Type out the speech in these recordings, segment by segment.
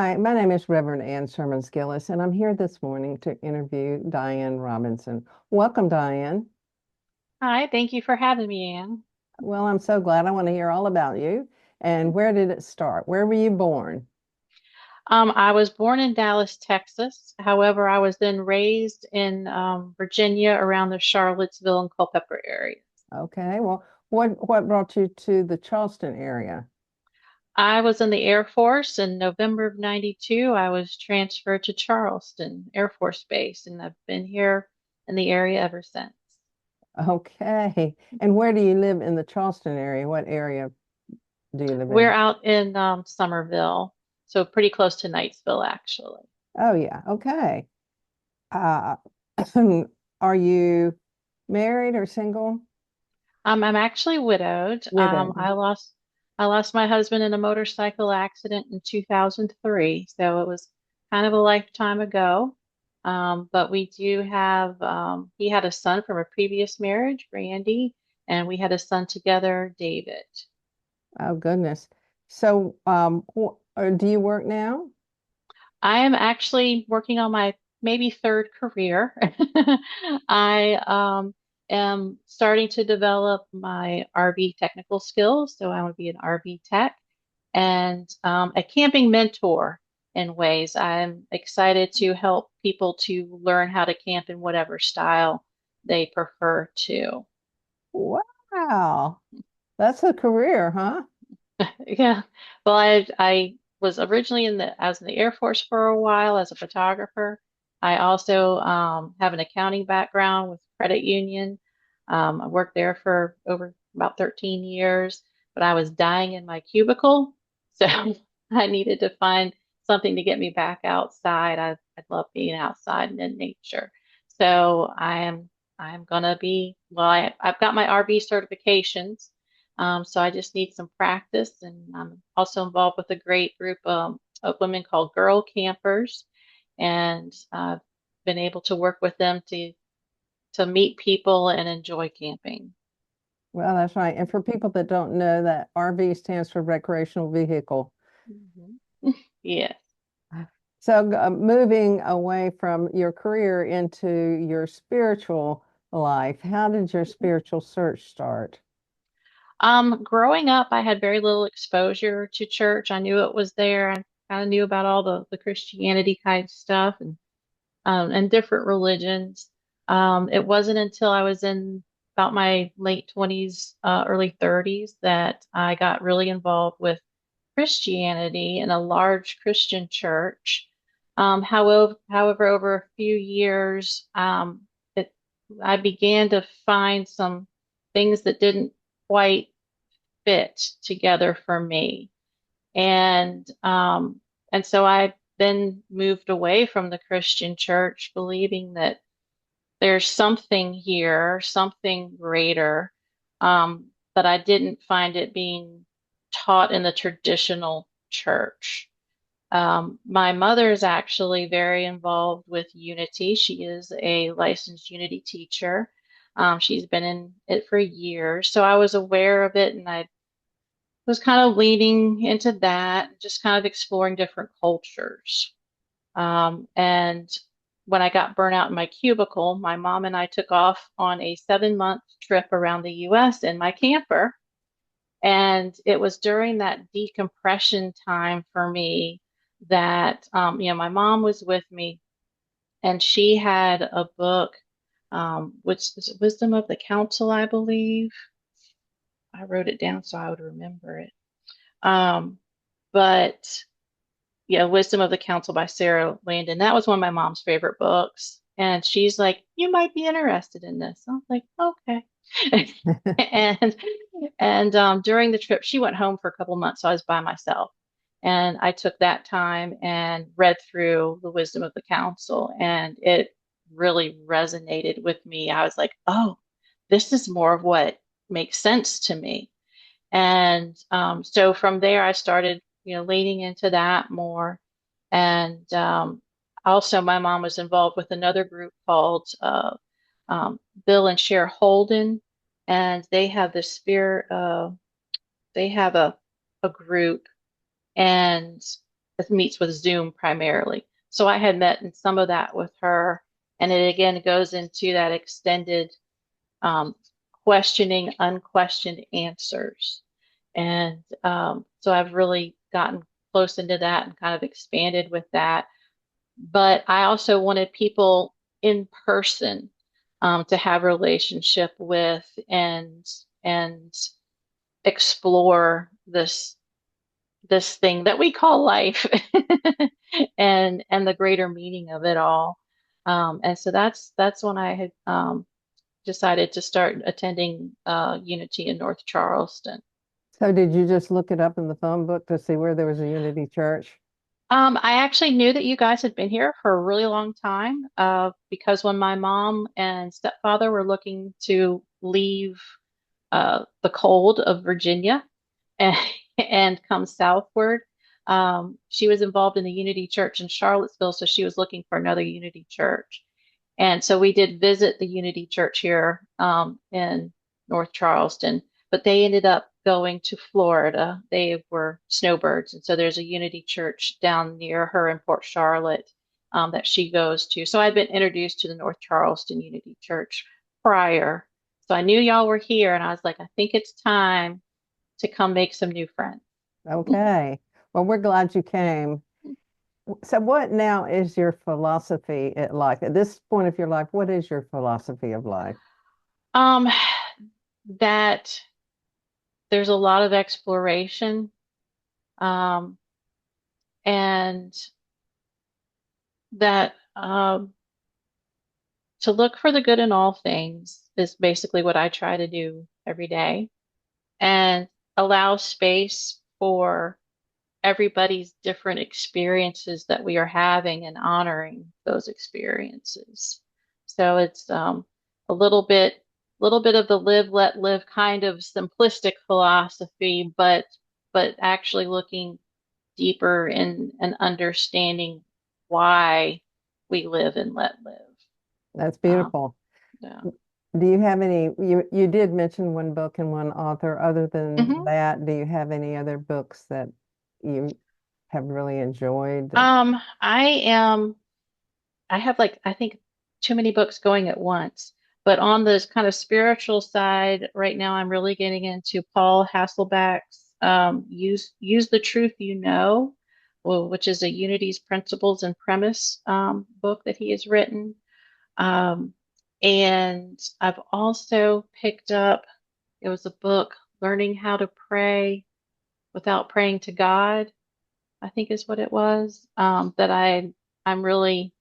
Hi, my name is Reverend Ann Sherman Gillis, and I'm here this morning to interview Diane Robinson. Welcome, Diane. Hi, thank you for having me, Anne. Well, I'm so glad. I want to hear all about you. And where did it start? Where were you born? I was born in Dallas, Texas. However, I was then raised in Virginia around the Charlottesville and Culpeper area. Okay, well, what brought you to the Charleston area? I was in the Air Force in November of 92. I was transferred to Charleston Air Force Base, and I've been here in the area ever since. Okay, and where do you live in the Charleston area? What area do you live We're in? out in Somerville, so pretty close to Knightsville, actually. Oh, yeah, okay. Uh, are you married or single? I'm actually widowed. Widowed. I lost my husband in a motorcycle accident in 2003, so it was kind of a lifetime ago. But we do have he had a son from a previous marriage, Randy, and we had a son together, David. Oh, goodness. So, do you work now? I am actually working on my maybe third career. I am starting to develop my RV technical skills, so I want to be an RV tech and a camping mentor in ways. I'm excited to help people to learn how to camp in whatever style they prefer to. Wow, that's a career, huh? Yeah. Well, I was originally I was in the Air Force for a while as a photographer. I also have an accounting background with credit union. I worked there for over about 13 years, but I was dying in my cubicle, so I needed to find something to get me back outside. I love being outside and in nature. So I'm gonna be well, I've got my RV certifications. So I just need some practice, and I'm also involved with a great group of women called Girl Campers, and I've been able to work with them to meet people and enjoy camping. Well, that's right. And for people that don't know, that RV stands for recreational vehicle. Mhm. Yes. So, moving away from your career into your spiritual life, how did your spiritual search start? Growing up, I had very little exposure to church. I knew it was there. I kind of knew about all the Christianity kind of stuff and different religions. It wasn't until I was in about my late 20s, early 30s that I got really involved with Christianity in a large Christian church. However, over a few years, I began to find some things that didn't quite fit together for me. And so I then moved away from the Christian church, believing that there's something here, something greater, but I didn't find it being taught in the traditional church. My mother is actually very involved with Unity. She is a licensed Unity teacher. She's been in it for years, so I was aware of it, and I was kind of leaning into that, just kind of exploring different cultures. And when I got burnt out in my cubicle, my mom and I took off on a 7 month trip around the US in my camper. And it was during that decompression time for me that, my mom was with me and she had a book, which is Wisdom of the Council, I believe. I wrote it down so I would remember it. Um, but yeah, Wisdom of the Council by Sarah Landon. That was one of my mom's favorite books. And she's like, you might be interested in this. I was like, okay. And during the trip, she went home for a couple months, so I was by myself. And I took that time and read through the Wisdom of the Council, and it really resonated with me. I was like, oh, this is more of what makes sense to me. And so from there, I started, leaning into that more. And also, my mom was involved with another group called Bill and Cher Holden, and they have the spirit. They have a group, and meets with Zoom primarily. So I had met in some of that with her, and it again goes into that extended um, questioning, unquestioned answers. And so I've really gotten close into that and kind of expanded with that. But I also wanted people in person to have a relationship with and explore this thing that we call life and the greater meaning of it all. And so that's when I had decided to start attending Unity in North Charleston. So did you just look it up in the phone book to see where there was a Unity Church? I actually knew that you guys had been here for a really long time because when my mom and stepfather were looking to leave the cold of Virginia and, and come southward, she was involved in the Unity Church in Charlottesville, so she was looking for another Unity Church. And so we did visit the Unity Church here in North Charleston, but they ended up going to Florida. They were snowbirds. And so there's a Unity Church down near her in Port Charlotte that she goes to. So I'd been introduced to the North Charleston Unity Church prior. So I knew y'all were here, and I was like, I think it's time to come make some new friends. Okay. Well, we're glad you came. So what now is your philosophy at life? At this point of your life, what is your philosophy of life? Um, that there's a lot of exploration, um, and that to look for the good in all things is basically what I try to do every day and allow space for everybody's different experiences that we are having and honoring those experiences. So it's a little bit of the live, let live kind of simplistic philosophy, but actually looking deeper in and understanding why we live and let live. That's Um, beautiful. yeah. Do you have any, you did mention one book and one author. Other than Mhm. that, do you have any other books that you have really enjoyed? I am. I have like I think too many books going at once. But on this kind of spiritual side, right now I'm really getting into Paul Hasselbeck's "Use the Truth You Know," well, which is a Unity's Principles and Premise book that he has written. Um, and I've also picked up, it was a book, Learning How to Pray Without Praying to God, I think is what it was, that I'm really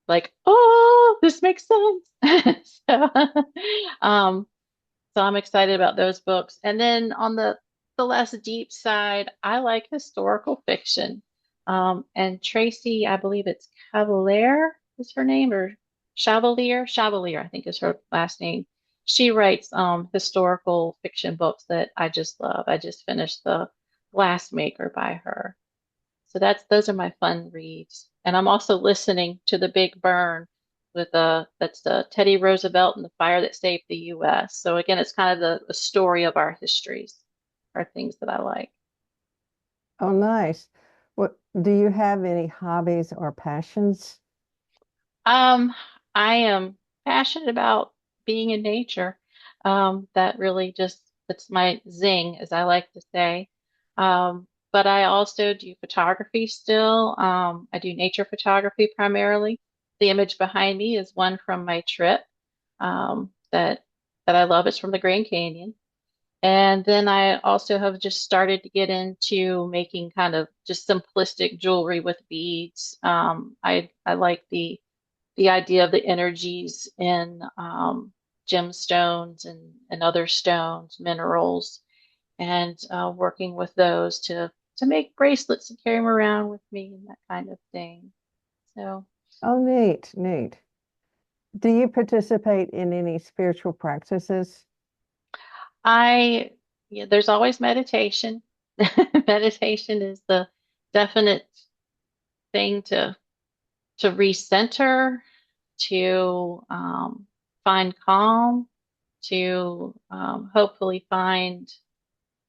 like, oh, this makes sense. So, um, so I'm excited about those books. And then on the less deep side, I like historical fiction. And Tracy, I believe it's Cavalier is her name, or Chevalier, I think is her last name. She writes historical fiction books that I just love. I just finished The Glassmaker by her. So those are my fun reads. And I'm also listening to The Big Burn with that's Teddy Roosevelt and the Fire That Saved the US. So again, it's kind of the story of our histories are things that I like. Oh, nice. What do you have any hobbies or passions? Um, I am passionate about being in nature. That really just that's my zing, as I like to say. But I also do photography still. I do nature photography primarily. The image behind me is one from my trip that I love. It's from the Grand Canyon. And then I also have just started to get into making kind of just simplistic jewelry with beads. I like the idea of the energies in gemstones and other stones, minerals, and working with those to make bracelets and carry them around with me and that kind of thing. So Oh, neat, neat. Do you participate in any spiritual practices? I, yeah, there's always meditation. Meditation is the definite thing to recenter, to find calm, to hopefully find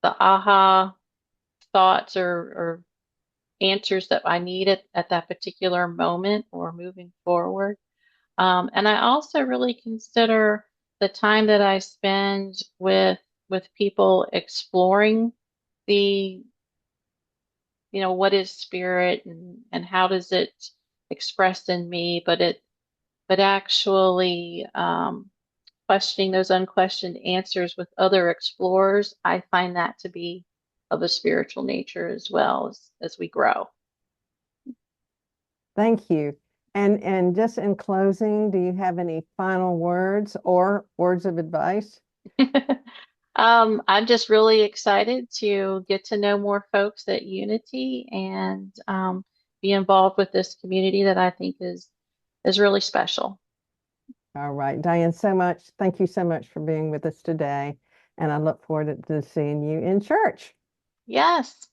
the aha thoughts or answers that I need at that particular moment or moving forward. And I also really consider the time that I spend with people exploring the, what is spirit and how does it express in me, but actually questioning those unquestioned answers with other explorers, I find that to be of a spiritual nature as well as we grow. Thank you. And just in closing, do you have any final words or words of advice? I'm just really excited to get to know more folks at Unity and be involved with this community that I think is really special. All right, Diane, so much. Thank you so much for being with us today. And I look forward to seeing you in church. Yes.